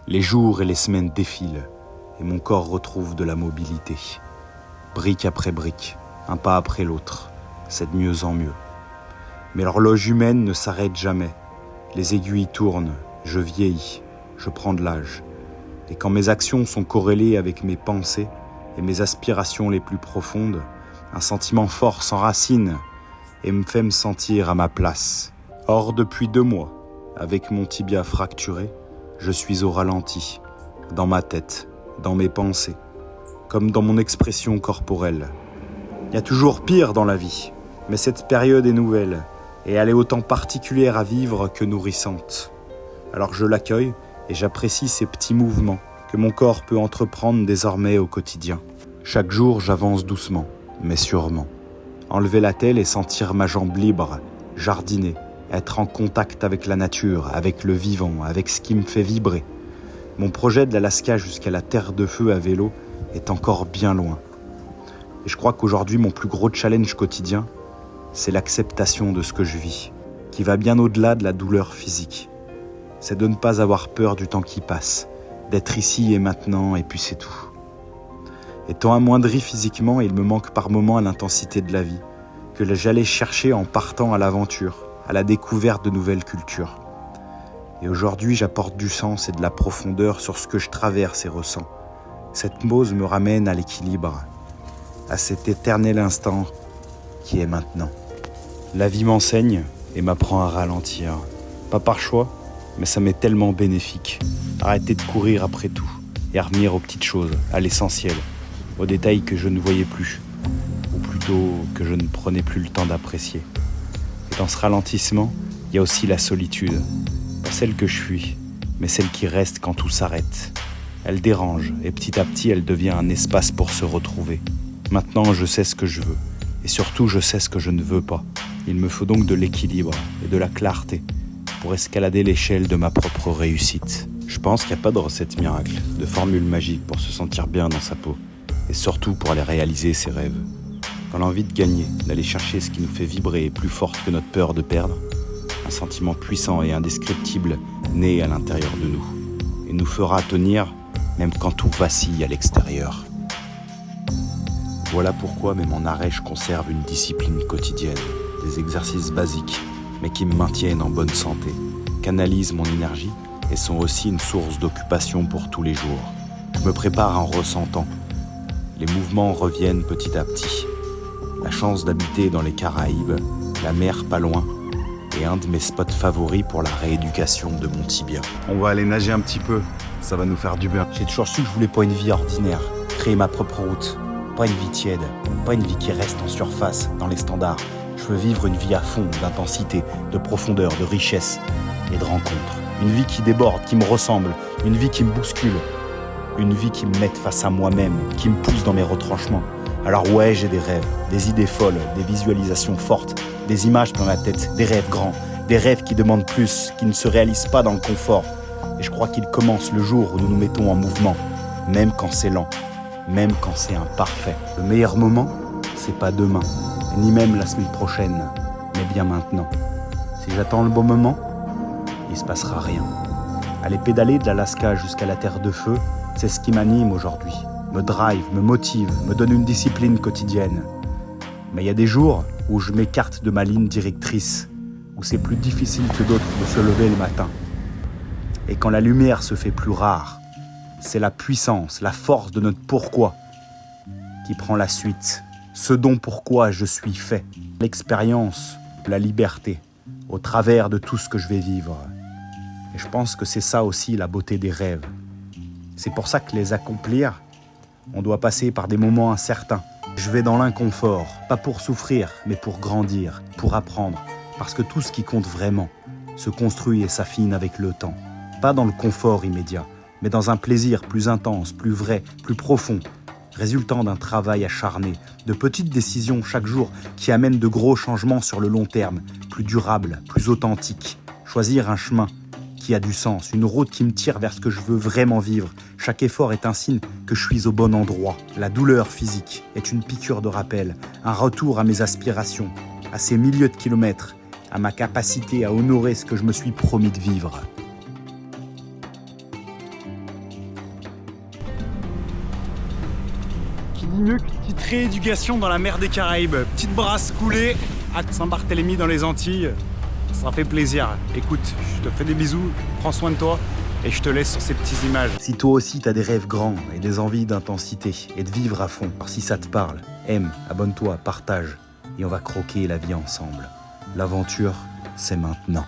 Les jours et les semaines défilent, et mon corps retrouve de la mobilité. Brique après brique, un pas après l'autre, c'est de mieux en mieux. Mais l'horloge humaine ne s'arrête jamais. Les aiguilles tournent, je vieillis, je prends de l'âge. Et quand mes actions sont corrélées avec mes pensées et mes aspirations les plus profondes, un sentiment fort s'enracine et me fait me sentir à ma place. Or, depuis 2 mois, avec mon tibia fracturé, je suis au ralenti, dans ma tête, dans mes pensées, comme dans mon expression corporelle. Il y a toujours pire dans la vie, mais cette période est nouvelle, et elle est autant particulière à vivre que nourrissante. Alors je l'accueille et j'apprécie ces petits mouvements que mon corps peut entreprendre désormais au quotidien. Chaque jour, j'avance doucement, mais sûrement. Enlever la telle et sentir ma jambe libre, jardiner, être en contact avec la nature, avec le vivant, avec ce qui me fait vibrer. Mon projet de l'Alaska jusqu'à la Terre de Feu à vélo est encore bien loin. Et je crois qu'aujourd'hui, mon plus gros challenge quotidien, c'est l'acceptation de ce que je vis, qui va bien au-delà de la douleur physique. C'est de ne pas avoir peur du temps qui passe, d'être ici et maintenant, et puis c'est tout. Étant amoindri physiquement, il me manque par moments l'intensité de la vie, que j'allais chercher en partant à l'aventure, à la découverte de nouvelles cultures. Et aujourd'hui, j'apporte du sens et de la profondeur sur ce que je traverse et ressens. Cette pause me ramène à l'équilibre, à cet éternel instant qui est maintenant. La vie m'enseigne et m'apprend à ralentir. Pas par choix, mais ça m'est tellement bénéfique. Arrêter de courir après tout et revenir aux petites choses, à l'essentiel, aux détails que je ne voyais plus, ou plutôt que je ne prenais plus le temps d'apprécier. Et dans ce ralentissement, il y a aussi la solitude. Pas celle que je fuis, mais celle qui reste quand tout s'arrête. Elle dérange et petit à petit, elle devient un espace pour se retrouver. Maintenant, je sais ce que je veux. Et surtout, je sais ce que je ne veux pas. Il me faut donc de l'équilibre et de la clarté pour escalader l'échelle de ma propre réussite. Je pense qu'il n'y a pas de recette miracle, de formule magique pour se sentir bien dans sa peau. Et surtout pour aller réaliser ses rêves. Quand l'envie de gagner, d'aller chercher ce qui nous fait vibrer est plus forte que notre peur de perdre, un sentiment puissant et indescriptible naît à l'intérieur de nous et nous fera tenir même quand tout vacille à l'extérieur. Voilà pourquoi même en arrêt je conserve une discipline quotidienne, des exercices basiques mais qui me maintiennent en bonne santé, canalisent mon énergie et sont aussi une source d'occupation pour tous les jours. Je me prépare en ressentant. Les mouvements reviennent petit à petit. La chance d'habiter dans les Caraïbes, la mer pas loin, et un de mes spots favoris pour la rééducation de mon tibia. On va aller nager un petit peu, ça va nous faire du bien. J'ai toujours su que je voulais pas une vie ordinaire, créer ma propre route. Pas une vie tiède, pas une vie qui reste en surface, dans les standards. Je veux vivre une vie à fond, d'intensité, de profondeur, de richesse et de rencontres. Une vie qui déborde, qui me ressemble, une vie qui me bouscule. Une vie qui me mette face à moi-même, qui me pousse dans mes retranchements. Alors ouais, j'ai des rêves, des idées folles, des visualisations fortes, des images dans la tête, des rêves grands, des rêves qui demandent plus, qui ne se réalisent pas dans le confort. Et je crois qu'ils commencent le jour où nous nous mettons en mouvement, même quand c'est lent, même quand c'est imparfait. Le meilleur moment, c'est pas demain, ni même la semaine prochaine, mais bien maintenant. Si j'attends le bon moment, il se passera rien. Aller pédaler de l'Alaska jusqu'à la Terre de Feu, c'est ce qui m'anime aujourd'hui, me drive, me motive, me donne une discipline quotidienne. Mais il y a des jours où je m'écarte de ma ligne directrice, où c'est plus difficile que d'autres de se lever le matin. Et quand la lumière se fait plus rare, c'est la puissance, la force de notre pourquoi qui prend la suite. Ce dont pourquoi je suis fait. L'expérience, la liberté, au travers de tout ce que je vais vivre. Et je pense que c'est ça aussi la beauté des rêves. C'est pour ça que les accomplir, on doit passer par des moments incertains. Je vais dans l'inconfort, pas pour souffrir, mais pour grandir, pour apprendre. Parce que tout ce qui compte vraiment se construit et s'affine avec le temps. Pas dans le confort immédiat, mais dans un plaisir plus intense, plus vrai, plus profond, résultant d'un travail acharné, de petites décisions chaque jour qui amènent de gros changements sur le long terme, plus durables, plus authentiques. Choisir un chemin qui a du sens, une route qui me tire vers ce que je veux vraiment vivre. Chaque effort est un signe que je suis au bon endroit. La douleur physique est une piqûre de rappel, un retour à mes aspirations, à ces milliers de kilomètres, à ma capacité à honorer ce que je me suis promis de vivre. Qui dit mieux qu'une petite rééducation dans la mer des Caraïbes. Petite brasse coulée à Saint-Barthélemy dans les Antilles. Ça sera fait plaisir. Écoute, je te fais des bisous, prends soin de toi et je te laisse sur ces petites images. Si toi aussi t'as des rêves grands et des envies d'intensité et de vivre à fond, alors si ça te parle, aime, abonne-toi, partage et on va croquer la vie ensemble. L'aventure, c'est maintenant.